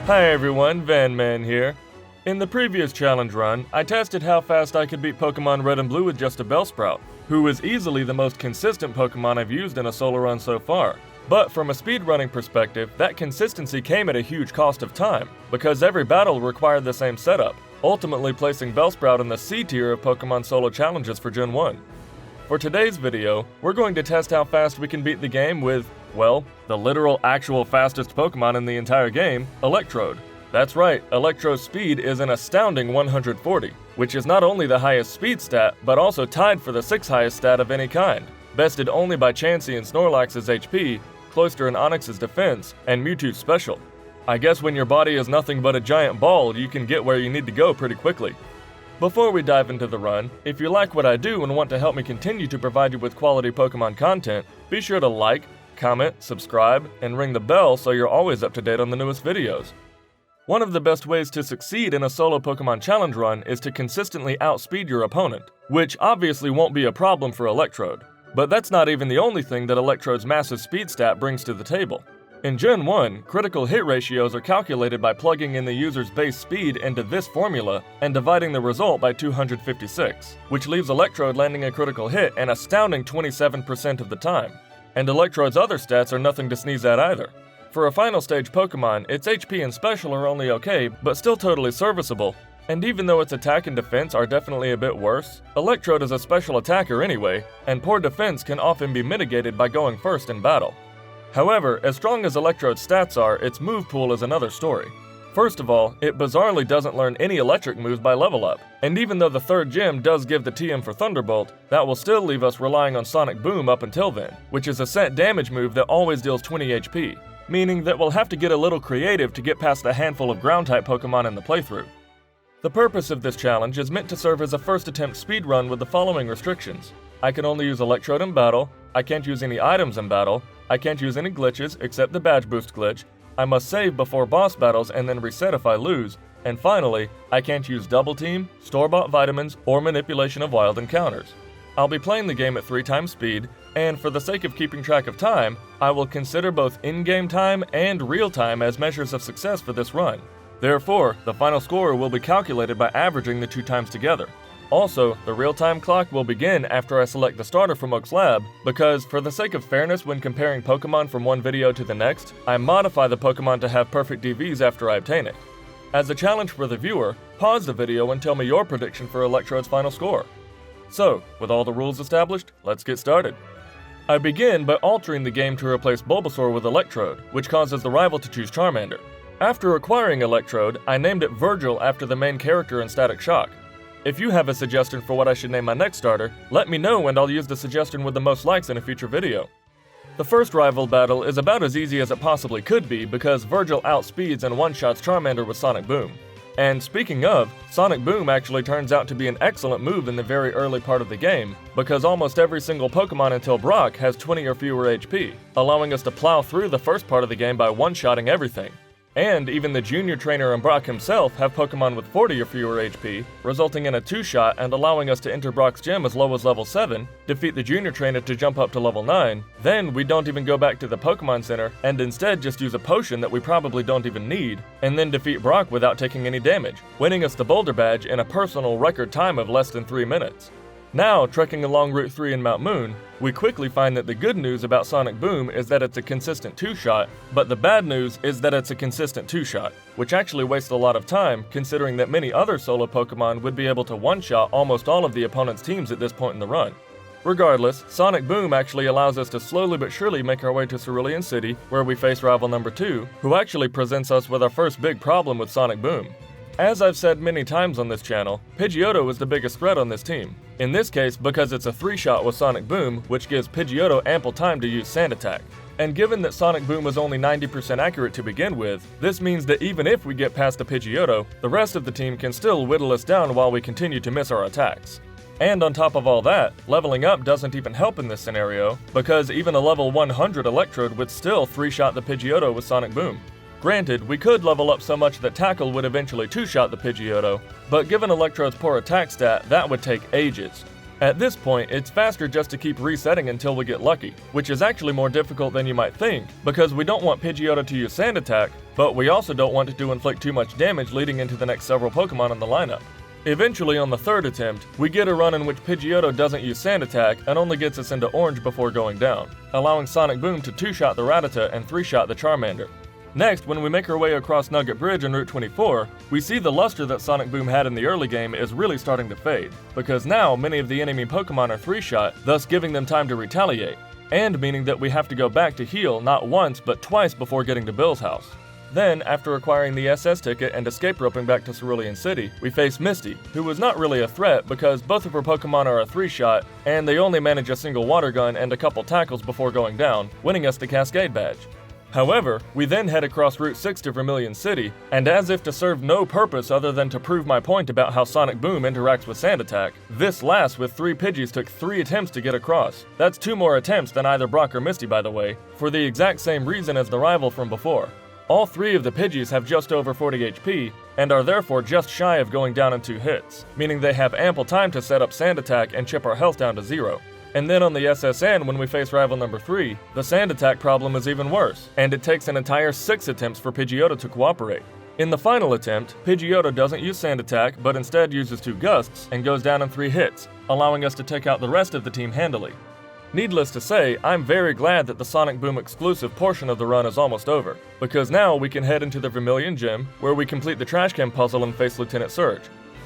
Hi everyone, Vanman here. In the previous challenge run, I tested how fast I could beat Pokémon Red and Blue with just a Bellsprout, who is easily the most consistent Pokémon I've used in a solo run so far. But from a speedrunning perspective, that consistency came at a huge cost of time, because every battle required the same setup, ultimately placing Bellsprout in the C tier of Pokémon solo challenges for Gen 1. For today's video, we're going to test how fast we can beat the game with, well, the literal actual fastest Pokémon in the entire game, Electrode. That's right, Electrode's speed is an astounding 140, which is not only the highest speed stat, but also tied for the 6th highest stat of any kind, bested only by Chansey and Snorlax's HP, Cloyster and Onyx's defense, and Mewtwo's special. I guess when your body is nothing but a giant ball, you can get where you need to go pretty quickly. Before we dive into the run, if you like what I do and want to help me continue to provide you with quality Pokémon content, be sure to like, comment, subscribe, and ring the bell so you're always up to date on the newest videos. One of the best ways to succeed in a solo Pokémon challenge run is to consistently outspeed your opponent, which obviously won't be a problem for Electrode. But that's not even the only thing that Electrode's massive speed stat brings to the table. In Gen 1, critical hit ratios are calculated by plugging in the user's base speed into this formula and dividing the result by 256, which leaves Electrode landing a critical hit an astounding 27% of the time. And Electrode's other stats are nothing to sneeze at either. For a final stage Pokémon, its HP and special are only okay, but still totally serviceable. And even though its attack and defense are definitely a bit worse, Electrode is a special attacker anyway, and poor defense can often be mitigated by going first in battle. However, as strong as Electrode's stats are, its move pool is another story. First of all, it bizarrely doesn't learn any electric moves by level up, and even though the 3rd gym does give the TM for Thunderbolt, that will still leave us relying on Sonic Boom up until then, which is a set damage move that always deals 20 HP, meaning that we'll have to get a little creative to get past the handful of Ground-type Pokémon in the playthrough. The purpose of this challenge is meant to serve as a first attempt speedrun with the following restrictions. I can only use Electrode in battle, I can't use any items in battle, I can't use any glitches except the badge boost glitch, I must save before boss battles and then reset if I lose, and finally, I can't use double team, store-bought vitamins, or manipulation of wild encounters. I'll be playing the game at 3 times speed, and for the sake of keeping track of time, I will consider both in-game time and real time as measures of success for this run. Therefore, the final score will be calculated by averaging the 2 times together. Also, the real-time clock will begin after I select the starter from Oak's Lab, because for the sake of fairness when comparing Pokémon from one video to the next, I modify the Pokémon to have perfect DVs after I obtain it. As a challenge for the viewer, pause the video and tell me your prediction for Electrode's final score. So, with all the rules established, let's get started. I begin by altering the game to replace Bulbasaur with Electrode, which causes the rival to choose Charmander. After acquiring Electrode, I named it Virgil after the main character in Static Shock. If you have a suggestion for what I should name my next starter, let me know and I'll use the suggestion with the most likes in a future video. The first rival battle is about as easy as it possibly could be because Virgil outspeeds and one-shots Charmander with Sonic Boom. And speaking of, Sonic Boom actually turns out to be an excellent move in the very early part of the game, because almost every single Pokémon until Brock has 20 or fewer HP, allowing us to plow through the first part of the game by one-shotting everything. And even the Junior Trainer and Brock himself have Pokémon with 40 or fewer HP, resulting in a 2-shot and allowing us to enter Brock's gym as low as level 7, defeat the Junior Trainer to jump up to level 9, then we don't even go back to the Pokémon Center and instead just use a potion that we probably don't even need, and then defeat Brock without taking any damage, winning us the Boulder Badge in a personal record time of less than 3 minutes. Now, trekking along Route 3 in Mount Moon, we quickly find that the good news about Sonic Boom is that it's a consistent 2-shot, but the bad news is that it's a consistent 2-shot, which actually wastes a lot of time considering that many other solo Pokémon would be able to one-shot almost all of the opponent's teams at this point in the run. Regardless, Sonic Boom actually allows us to slowly but surely make our way to Cerulean City, where we face rival number 2, who actually presents us with our first big problem with Sonic Boom. As I've said many times on this channel, Pidgeotto is the biggest threat on this team. In this case, because it's a 3-shot with Sonic Boom, which gives Pidgeotto ample time to use Sand Attack. And given that Sonic Boom is only 90% accurate to begin with, this means that even if we get past the Pidgeotto, the rest of the team can still whittle us down while we continue to miss our attacks. And on top of all that, leveling up doesn't even help in this scenario, because even a level 100 Electrode would still 3-shot the Pidgeotto with Sonic Boom. Granted, we could level up so much that Tackle would eventually 2-shot the Pidgeotto, but given Electrode's poor attack stat, that would take ages. At this point, it's faster just to keep resetting until we get lucky, which is actually more difficult than you might think, because we don't want Pidgeotto to use Sand Attack, but we also don't want it to inflict too much damage leading into the next several Pokemon in the lineup. Eventually, on the third attempt, we get a run in which Pidgeotto doesn't use Sand Attack and only gets us into Orange before going down, allowing Sonic Boom to 2-shot the Rattata and 3-shot the Charmander. Next, when we make our way across Nugget Bridge on Route 24, we see the luster that Sonic Boom had in the early game is really starting to fade, because now many of the enemy Pokemon are 3-shot, thus giving them time to retaliate, and meaning that we have to go back to heal not once but twice before getting to Bill's house. Then, after acquiring the SS ticket and escape roping back to Cerulean City, we face Misty, who was not really a threat because both of her Pokemon are a 3-shot, and they only manage a single water gun and a couple tackles before going down, winning us the Cascade Badge. However, we then head across Route 6 to Vermilion City, and as if to serve no purpose other than to prove my point about how Sonic Boom interacts with Sand Attack, this last with 3 Pidgeys took 3 attempts to get across. That's 2 more attempts than either Brock or Misty, by the way, for the exact same reason as the rival from before. All 3 of the Pidgeys have just over 40 HP, and are therefore just shy of going down in 2 hits, meaning they have ample time to set up Sand Attack and chip our health down to 0. And then on the SSN, when we face rival number 3, the Sand Attack problem is even worse, and it takes an entire 6 attempts for Pidgeotto to cooperate. In the final attempt, Pidgeotto doesn't use Sand Attack, but instead uses 2 Gusts and goes down in 3 hits, allowing us to take out the rest of the team handily. Needless to say, I'm very glad that the Sonic Boom exclusive portion of the run is almost over, because now we can head into the Vermilion Gym, where we complete the Trash Can puzzle and face Lieutenant Surge.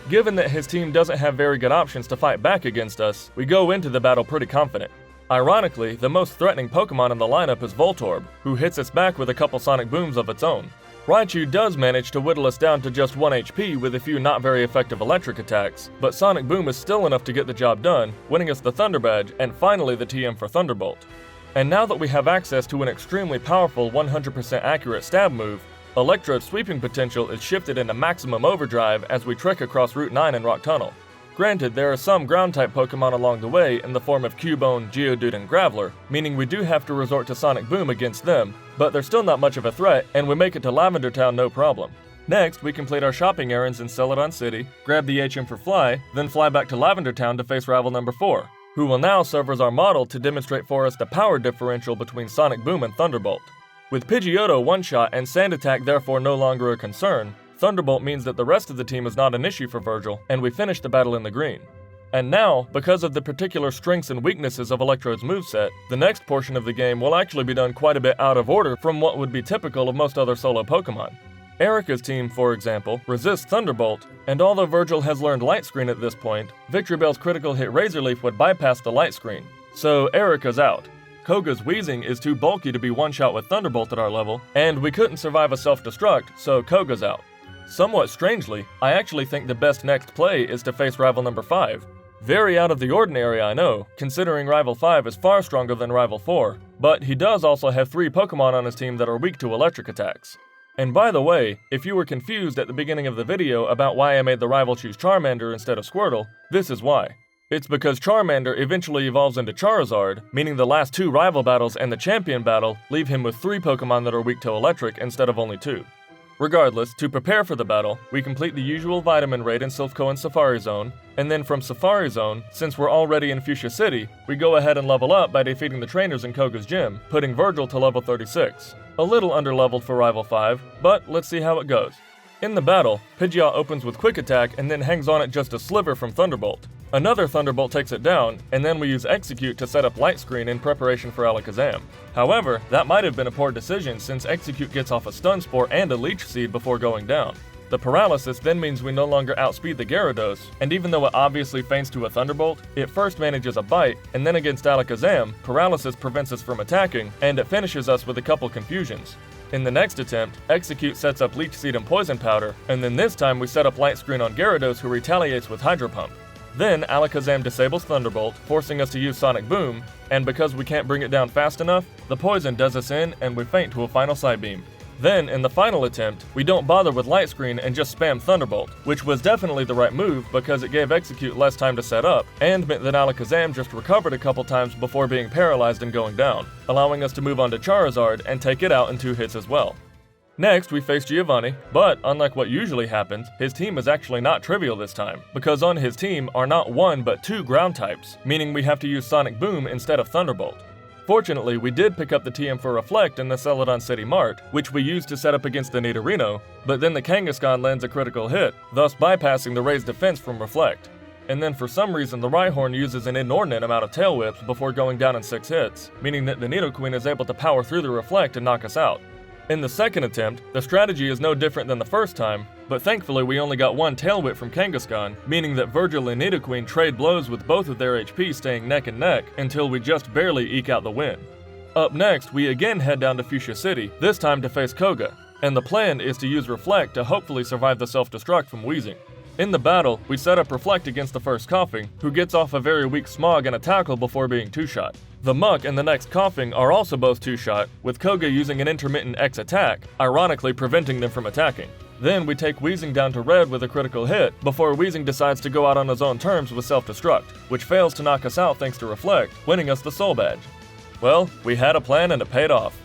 Given that his team doesn't have very good options to fight back against us, we go into the battle pretty confident. Ironically, the most threatening Pokemon in the lineup is Voltorb, who hits us back with a couple Sonic Booms of its own. Raichu does manage to whittle us down to just 1 HP with a few not very effective electric attacks, but Sonic Boom is still enough to get the job done, winning us the Thunder Badge and finally the TM for Thunderbolt. And now that we have access to an extremely powerful 100% accurate stab move, Electrode's sweeping potential is shifted into maximum overdrive as we trek across Route 9 and Rock Tunnel. Granted, there are some ground-type Pokemon along the way in the form of Cubone, Geodude, and Graveler, meaning we do have to resort to Sonic Boom against them, but they're still not much of a threat, and we make it to Lavender Town no problem. Next, we complete our shopping errands in Celadon City, grab the HM for Fly, then fly back to Lavender Town to face rival number 4, who will now serve as our model to demonstrate for us the power differential between Sonic Boom and Thunderbolt. With Pidgeotto one-shot and Sand Attack therefore no longer a concern, Thunderbolt means that the rest of the team is not an issue for Virgil, and we finish the battle in the green. And now, because of the particular strengths and weaknesses of Electrode's moveset, the next portion of the game will actually be done quite a bit out of order from what would be typical of most other solo Pokemon. Erika's team, for example, resists Thunderbolt, and although Virgil has learned Light Screen at this point, Victreebel's critical hit Razor Leaf would bypass the Light Screen, so Erika's out. Koga's Wheezing is too bulky to be one-shot with Thunderbolt at our level, and we couldn't survive a self-destruct, so Koga's out. Somewhat strangely, I actually think the best next play is to face rival number 5. Very out of the ordinary, I know, considering rival 5 is far stronger than rival 4, but he does also have 3 Pokemon on his team that are weak to electric attacks. And by the way, if you were confused at the beginning of the video about why I made the rival choose Charmander instead of Squirtle, this is why. It's because Charmander eventually evolves into Charizard, meaning the last 2 rival battles and the champion battle leave him with 3 Pokemon that are weak to electric instead of only 2. Regardless, to prepare for the battle, we complete the usual vitamin raid in Silphco and Safari Zone, and then from Safari Zone, since we're already in Fuchsia City, we go ahead and level up by defeating the trainers in Koga's gym, putting Virgil to level 36. A little underleveled for rival 5, but let's see how it goes. In the battle, Pidgeot opens with Quick Attack and then hangs on it just a sliver from Thunderbolt. Another Thunderbolt takes it down, and then we use Execute to set up Light Screen in preparation for Alakazam. However, that might have been a poor decision since Execute gets off a Stun Spore and a Leech Seed before going down. The paralysis then means we no longer outspeed the Gyarados, and even though it obviously feints to a Thunderbolt, it first manages a bite, and then against Alakazam, paralysis prevents us from attacking, and it finishes us with a couple confusions. In the next attempt, Execute sets up Leech Seed and Poison Powder, and then this time we set up Light Screen on Gyarados who retaliates with Hydro Pump. Then Alakazam disables Thunderbolt, forcing us to use Sonic Boom, and because we can't bring it down fast enough, the poison does us in and we faint to a final Side Beam. Then, in the final attempt, we don't bother with Light Screen and just spam Thunderbolt, which was definitely the right move because it gave Execute less time to set up, and meant that Alakazam just recovered a couple times before being paralyzed and going down, allowing us to move on to Charizard and take it out in 2 hits as well. Next, we face Giovanni, but unlike what usually happens, his team is actually not trivial this time, because on his team are not one but two ground types, meaning we have to use Sonic Boom instead of Thunderbolt. Fortunately, we did pick up the TM for Reflect in the Celadon City Mart, which we used to set up against the Nidorino, but then the Kangaskhan lands a critical hit, thus bypassing the raised defense from Reflect. And then for some reason the Rhyhorn uses an inordinate amount of Tail Whips before going down in 6 hits, meaning that the Nidoqueen is able to power through the Reflect and knock us out. In the second attempt, the strategy is no different than the first time, but thankfully we only got one Tail Whip from Kangaskhan, meaning that Virgil and Nidoqueen trade blows with both of their HP staying neck and neck until we just barely eke out the win. Up next, we again head down to Fuchsia City, this time to face Koga, and the plan is to use Reflect to hopefully survive the self-destruct from Weezing. In the battle, we set up Reflect against the first Coughing, who gets off a very weak Smog and a Tackle before being 2-shot. The Muck and the next Coughing are also both 2-shot, with Koga using an intermittent X attack, ironically preventing them from attacking. Then we take Weezing down to red with a critical hit, before Weezing decides to go out on his own terms with self-destruct, which fails to knock us out thanks to Reflect, winning us the Soul Badge. Well, we had a plan and it paid off.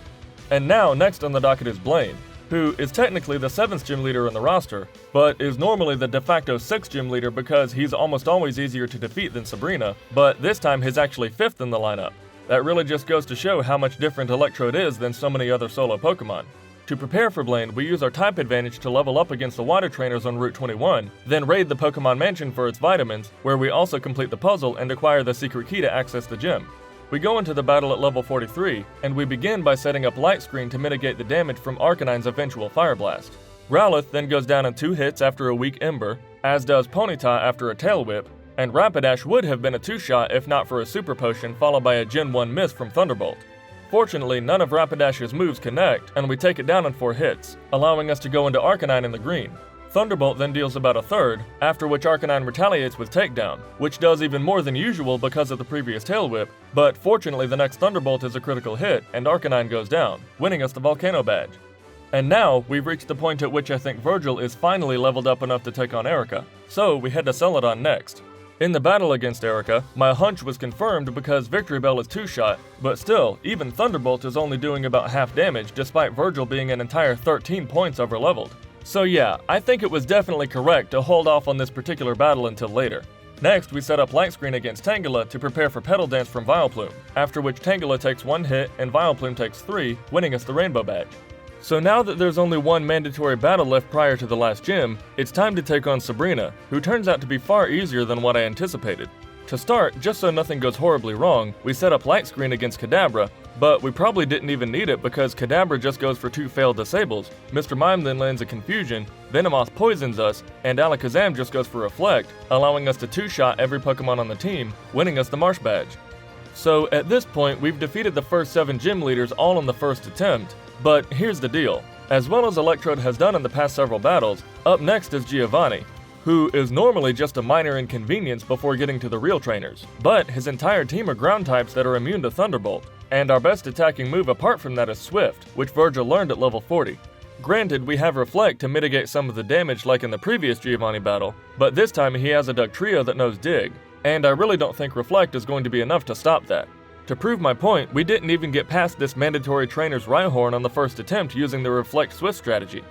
And now, next on the docket is Blaine, who is technically the 7th gym leader in the roster, but is normally the de facto 6th gym leader because he's almost always easier to defeat than Sabrina, but this time he's actually 5th in the lineup. That really just goes to show how much different Electrode is than so many other solo Pokemon. To prepare for Blaine, we use our type advantage to level up against the water trainers on Route 21, then raid the Pokemon Mansion for its vitamins, where we also complete the puzzle and acquire the secret key to access the gym. We go into the battle at level 43, and we begin by setting up Light Screen to mitigate the damage from Arcanine's eventual Fire Blast. Growlithe then goes down in 2 hits after a weak Ember, as does Ponyta after a Tail Whip, and Rapidash would have been a 2-shot if not for a Super Potion followed by a Gen 1 miss from Thunderbolt. Fortunately, none of Rapidash's moves connect, and we take it down in 4 hits, allowing us to go into Arcanine in the green. Thunderbolt then deals about a third, after which Arcanine retaliates with Takedown, which does even more than usual because of the previous Tail Whip, but fortunately the next Thunderbolt is a critical hit, and Arcanine goes down, winning us the Volcano Badge. And now, we've reached the point at which I think Virgil is finally leveled up enough to take on Erica, so we head to Celadon next. In the battle against Erica, my hunch was confirmed because Victory Bell is 2-shot, but still, even Thunderbolt is only doing about half damage despite Virgil being an entire 13 points overleveled. So yeah, I think it was definitely correct to hold off on this particular battle until later. Next, we set up Light Screen against Tangela to prepare for Petal Dance from Vileplume, after which Tangela takes 1 hit and Vileplume takes 3, winning us the Rainbow Badge. So now that there's only one mandatory battle left prior to the last gym, it's time to take on Sabrina, who turns out to be far easier than what I anticipated. To start, just so nothing goes horribly wrong, we set up Light Screen against Kadabra, but we probably didn't even need it because Kadabra just goes for 2 failed disables, Mr. Mime then lands a Confusion, Venomoth poisons us, and Alakazam just goes for Reflect, allowing us to 2-shot every Pokemon on the team, winning us the Marsh Badge. So at this point, we've defeated the first 7 gym leaders all on the first attempt, but here's the deal. As well as Electrode has done in the past several battles, up next is Giovanni, who is normally just a minor inconvenience before getting to the real trainers, but his entire team are ground types that are immune to Thunderbolt, and our best attacking move apart from that is Swift, which Virgil learned at level 40. Granted, we have Reflect to mitigate some of the damage like in the previous Giovanni battle, but this time he has a Dugtrio that knows Dig, and I really don't think Reflect is going to be enough to stop that. To prove my point, we didn't even get past this mandatory trainer's Rhyhorn on the first attempt using the Reflect Swift strategy.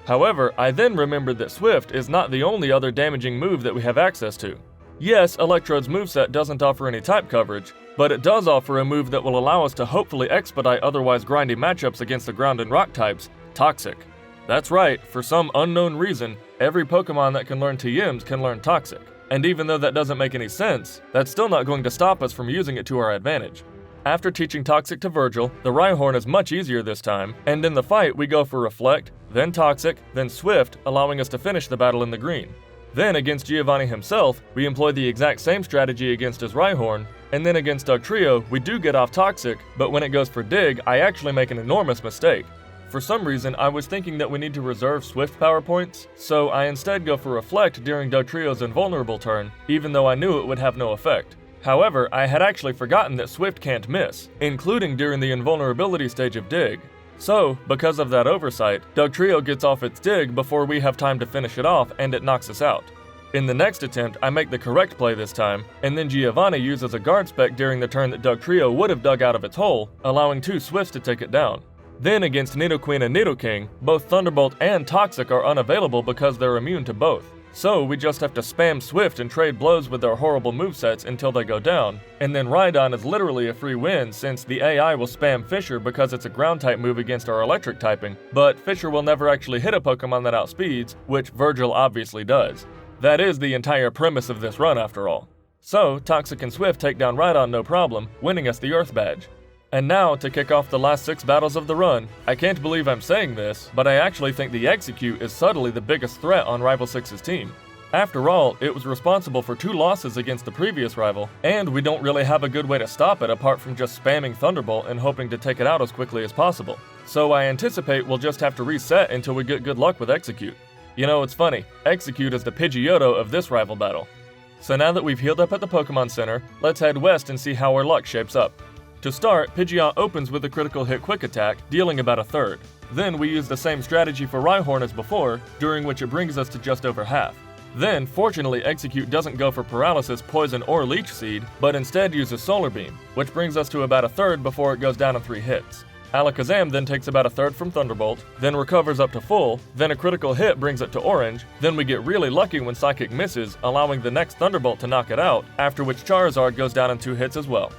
However, I then remembered that Swift is not the only other damaging move that we have access to. Yes, Electrode's moveset doesn't offer any type coverage, but it does offer a move that will allow us to hopefully expedite otherwise grindy matchups against the ground and rock types, Toxic. That's right, for some unknown reason, every Pokemon that can learn TMs can learn Toxic. And even though that doesn't make any sense, that's still not going to stop us from using it to our advantage. After teaching Toxic to Virgil, the Rhyhorn is much easier this time, and in the fight we go for Reflect, then Toxic, then Swift, allowing us to finish the battle in the green. Then against Giovanni himself, we employ the exact same strategy against his Rhyhorn, and then against Dugtrio, we do get off Toxic, but when it goes for Dig, I actually make an enormous mistake. For some reason, I was thinking that we need to reserve Swift power points, so I instead go for Reflect during Dugtrio's invulnerable turn, even though I knew it would have no effect. However, I had actually forgotten that Swift can't miss, including during the invulnerability stage of Dig. So, because of that oversight, Dugtrio gets off its Dig before we have time to finish it off and it knocks us out. In the next attempt, I make the correct play this time, and then Giovanni uses a Guard Spec during the turn that Dugtrio would have dug out of its hole, allowing 2 Swifts to take it down. Then against Nidoqueen and Nidoking, both Thunderbolt and Toxic are unavailable because they're immune to both. So we just have to spam Swift and trade blows with their horrible movesets until they go down, and then Rhydon is literally a free win since the AI will spam Fissure because it's a ground type move against our electric typing, but Fissure will never actually hit a Pokemon that outspeeds, which Virgil obviously does. That is the entire premise of this run after all. So Toxic and Swift take down Rhydon no problem, winning us the Earth Badge. And now, to kick off the last 6 battles of the run, I can't believe I'm saying this, but I actually think the Execute is subtly the biggest threat on Rival 6's team. After all, it was responsible for 2 losses against the previous rival, and we don't really have a good way to stop it apart from just spamming Thunderbolt and hoping to take it out as quickly as possible. So I anticipate we'll just have to reset until we get good luck with Execute. You know, it's funny, Execute is the Pidgeotto of this rival battle. So now that we've healed up at the Pokemon Center, let's head west and see how our luck shapes up. To start, Pidgeot opens with a critical hit quick attack, dealing about a third. Then we use the same strategy for Rhyhorn as before, during which it brings us to just over half. Then, fortunately, Execute doesn't go for Paralysis, Poison, or Leech Seed, but instead uses Solar Beam, which brings us to about a third before it goes down in 3 hits. Alakazam then takes about a third from Thunderbolt, then recovers up to full, then a critical hit brings it to orange, then we get really lucky when Psychic misses, allowing the next Thunderbolt to knock it out, after which Charizard goes down in 2 hits as well.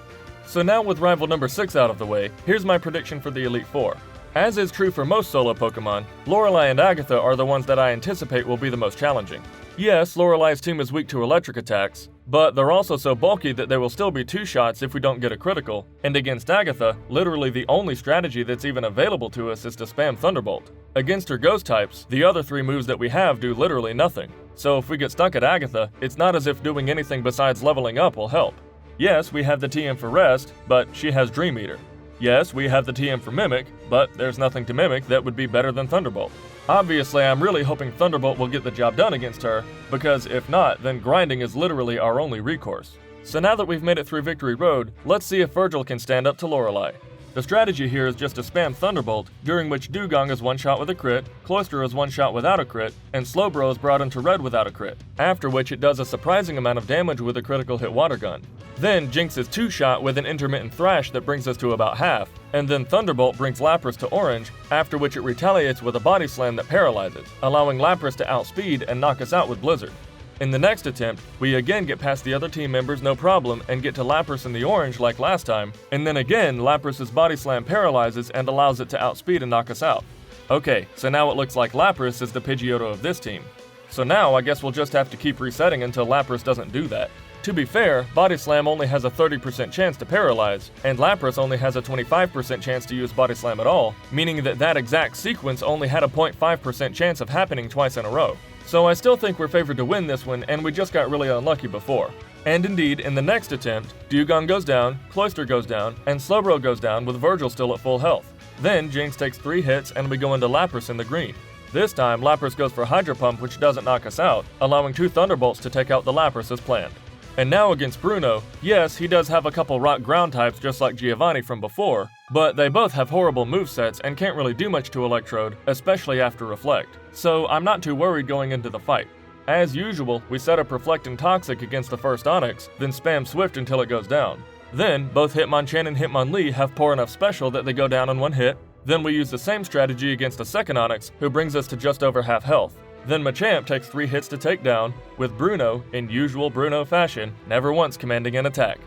So now with rival number 6 out of the way, here's my prediction for the Elite Four. As is true for most solo Pokemon, Lorelei and Agatha are the ones that I anticipate will be the most challenging. Yes, Lorelei's team is weak to electric attacks, but they're also so bulky that there will still be 2 shots if we don't get a critical, and against Agatha, literally the only strategy that's even available to us is to spam Thunderbolt. Against her ghost types, the other 3 moves that we have do literally nothing, so if we get stuck at Agatha, it's not as if doing anything besides leveling up will help. Yes, we have the TM for Rest, but she has Dream Eater. Yes, we have the TM for Mimic, but there's nothing to Mimic that would be better than Thunderbolt. Obviously, I'm really hoping Thunderbolt will get the job done against her, because if not, then grinding is literally our only recourse. So now that we've made it through Victory Road, let's see if Virgil can stand up to Lorelei. The strategy here is just to spam Thunderbolt, during which Dewgong is 1-shot with a crit, Cloyster is 1-shot without a crit, and Slowbro is brought into red without a crit, after which it does a surprising amount of damage with a critical hit Water Gun. Then Jinx is 2-shot with an intermittent Thrash that brings us to about half, and then Thunderbolt brings Lapras to orange, after which it retaliates with a Body Slam that paralyzes, allowing Lapras to outspeed and knock us out with Blizzard. In the next attempt, we again get past the other team members no problem and get to Lapras in the orange like last time, and then again Lapras' Body Slam paralyzes and allows it to outspeed and knock us out. Okay, so now it looks like Lapras is the Pidgeotto of this team. So now I guess we'll just have to keep resetting until Lapras doesn't do that. To be fair, Body Slam only has a 30% chance to paralyze, and Lapras only has a 25% chance to use Body Slam at all, meaning that that exact sequence only had a 0.5% chance of happening twice in a row. So I still think we're favored to win this one, and we just got really unlucky before. And indeed, in the next attempt, Dewgong goes down, Cloyster goes down, and Slowbro goes down with Virgil still at full health. Then Jinx takes 3 hits and we go into Lapras in the green. This time, Lapras goes for Hydro Pump, which doesn't knock us out, allowing 2 Thunderbolts to take out the Lapras as planned. And now against Bruno, yes, he does have a couple rock ground types just like Giovanni from before, but they both have horrible movesets and can't really do much to Electrode, especially after Reflect. So I'm not too worried going into the fight. As usual, we set up Reflect and Toxic against the first Onix, then spam Swift until it goes down. Then, both Hitmonchan and Hitmonlee have poor enough special that they go down in 1 hit. Then we use the same strategy against the second Onix, who brings us to just over half health. Then Machamp takes 3 hits to take down, with Bruno, in usual Bruno fashion, never once commanding an attack.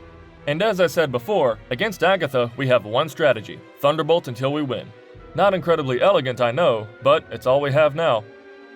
And as I said before, against Agatha, we have 1 strategy, Thunderbolt until we win. Not incredibly elegant, I know, but it's all we have now.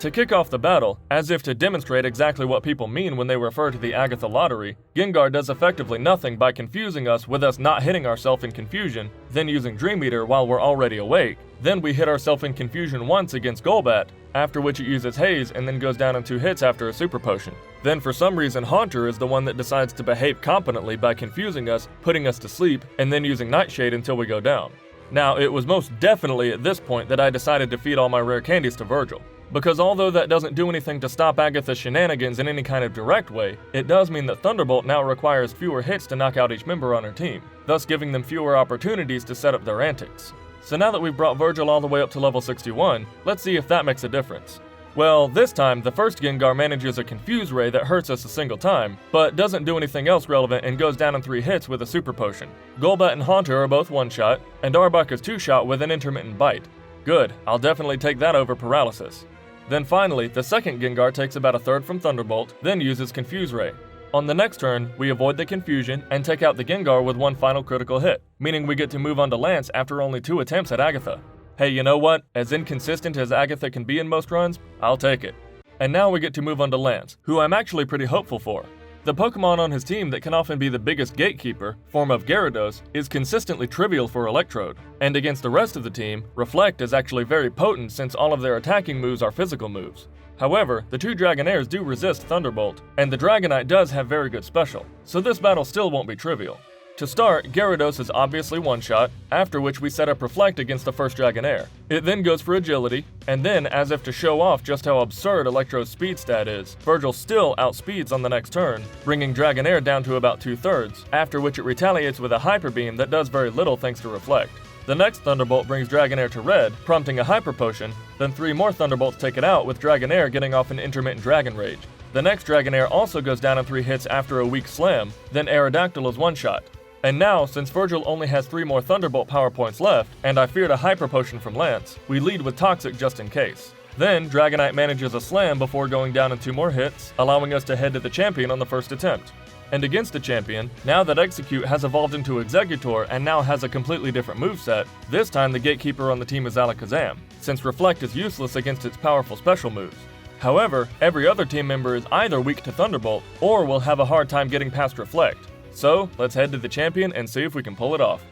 To kick off the battle, as if to demonstrate exactly what people mean when they refer to the Agatha lottery, Gengar does effectively nothing by confusing us with us not hitting ourselves in confusion, then using Dream Eater while we're already awake. Then we hit ourselves in confusion once against Golbat, after which it uses Haze and then goes down in 2 hits after a Super Potion. Then for some reason Haunter is the one that decides to behave competently by confusing us, putting us to sleep, and then using Nightshade until we go down. Now, it was most definitely at this point that I decided to feed all my rare candies to Virgil. Because although that doesn't do anything to stop Agatha's shenanigans in any kind of direct way, it does mean that Thunderbolt now requires fewer hits to knock out each member on her team, thus giving them fewer opportunities to set up their antics. So now that we've brought Virgil all the way up to level 61, let's see if that makes a difference. Well, this time, the first Gengar manages a Confuse Ray that hurts us a single time, but doesn't do anything else relevant and goes down in 3 hits with a Super Potion. Golbat and Haunter are both one-shot, and Arbok is two-shot with an Intermittent Bite. Good, I'll definitely take that over Paralysis. Then finally, the second Gengar takes about a third from Thunderbolt, then uses Confuse Ray. On the next turn, we avoid the confusion and take out the Gengar with one final critical hit, meaning we get to move on to Lance after only 2 attempts at Agatha. Hey, you know what? As inconsistent as Agatha can be in most runs, I'll take it. And now we get to move on to Lance, who I'm actually pretty hopeful for. The Pokemon on his team that can often be the biggest gatekeeper, form of Gyarados, is consistently trivial for Electrode, and against the rest of the team, Reflect is actually very potent since all of their attacking moves are physical moves. However, the 2 Dragonairs do resist Thunderbolt, and the Dragonite does have very good special, so this battle still won't be trivial. To start, Gyarados is obviously one-shot, after which we set up Reflect against the first Dragonair. It then goes for Agility, and then, as if to show off just how absurd Electrode's speed stat is, Virgil still outspeeds on the next turn, bringing Dragonair down to about 2/3, after which it retaliates with a Hyper Beam that does very little thanks to Reflect. The next Thunderbolt brings Dragonair to red, prompting a Hyper Potion, then 3 more Thunderbolts take it out with Dragonair getting off an Intermittent Dragon Rage. The next Dragonair also goes down in 3 hits after a weak Slam, then Aerodactyl is one-shot. And now, since Virgil only has 3 more Thunderbolt power points left, and I feared a Hyper Potion from Lance, we lead with Toxic just in case. Then, Dragonite manages a Slam before going down in 2 more hits, allowing us to head to the champion on the first attempt. And against the champion, now that Execute has evolved into Exeggutor and now has a completely different moveset, this time the gatekeeper on the team is Alakazam, since Reflect is useless against its powerful special moves. However, every other team member is either weak to Thunderbolt, or will have a hard time getting past Reflect. So, let's head to the champion and see if we can pull it off.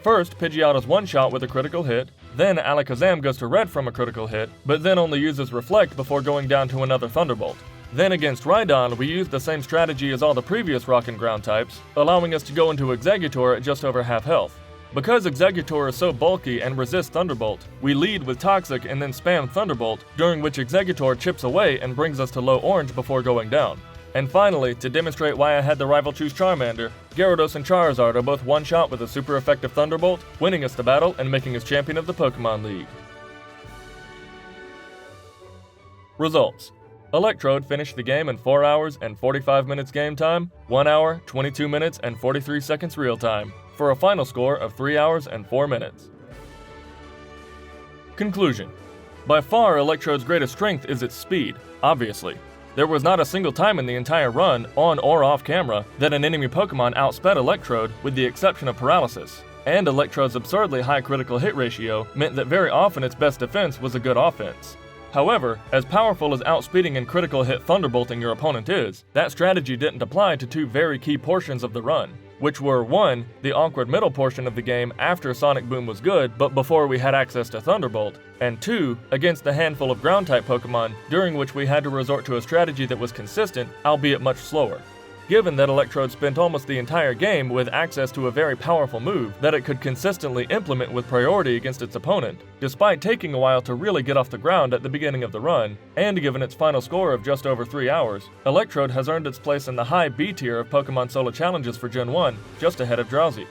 First, Pidgeotto's one-shot with a critical hit, then Alakazam goes to red from a critical hit, but then only uses Reflect before going down to another Thunderbolt. Then against Rhydon, we used the same strategy as all the previous Rock and Ground types, allowing us to go into Exeggutor at just over half health. Because Exeggutor is so bulky and resists Thunderbolt, we lead with Toxic and then spam Thunderbolt, during which Exeggutor chips away and brings us to low orange before going down. And finally, to demonstrate why I had the rival choose Charmander, Gyarados and Charizard are both one-shot with a super effective Thunderbolt, winning us the battle and making us champion of the Pokemon League. Results: Electrode finished the game in 4 hours and 45 minutes game time, 1 hour, 22 minutes, and 43 seconds real time, for a final score of 3 hours and 4 minutes. Conclusion: by far, Electrode's greatest strength is its speed, obviously. There was not a single time in the entire run, on or off camera, that an enemy Pokemon outsped Electrode, with the exception of Paralysis. And Electrode's absurdly high critical hit ratio meant that very often its best defense was a good offense. However, as powerful as outspeeding and critical hit Thunderbolting your opponent is, that strategy didn't apply to 2 very key portions of the run, which were 1. The awkward middle portion of the game after Sonic Boom was good but before we had access to Thunderbolt, and 2. Against the handful of Ground-type Pokemon, during which we had to resort to a strategy that was consistent, albeit much slower. Given that Electrode spent almost the entire game with access to a very powerful move that it could consistently implement with priority against its opponent, despite taking a while to really get off the ground at the beginning of the run, and given its final score of just over 3 hours, Electrode has earned its place in the high B tier of Pokemon Solo Challenges for Gen 1, just ahead of Drowsy.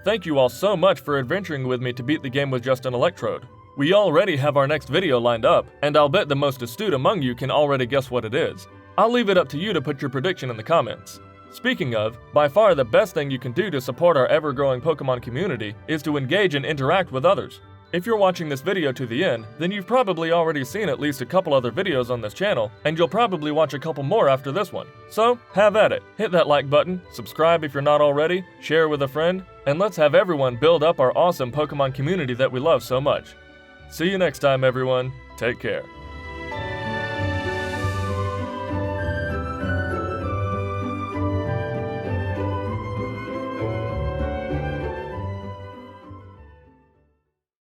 Thank you all so much for adventuring with me to beat the game with just an Electrode. We already have our next video lined up, and I'll bet the most astute among you can already guess what it is. I'll leave it up to you to put your prediction in the comments. Speaking of, by far the best thing you can do to support our ever-growing Pokemon community is to engage and interact with others. If you're watching this video to the end, then you've probably already seen at least a couple other videos on this channel, and you'll probably watch a couple more after this one. So, have at it. Hit that like button, subscribe if you're not already, share with a friend, and let's have everyone build up our awesome Pokemon community that we love so much. See you next time, everyone. Take care.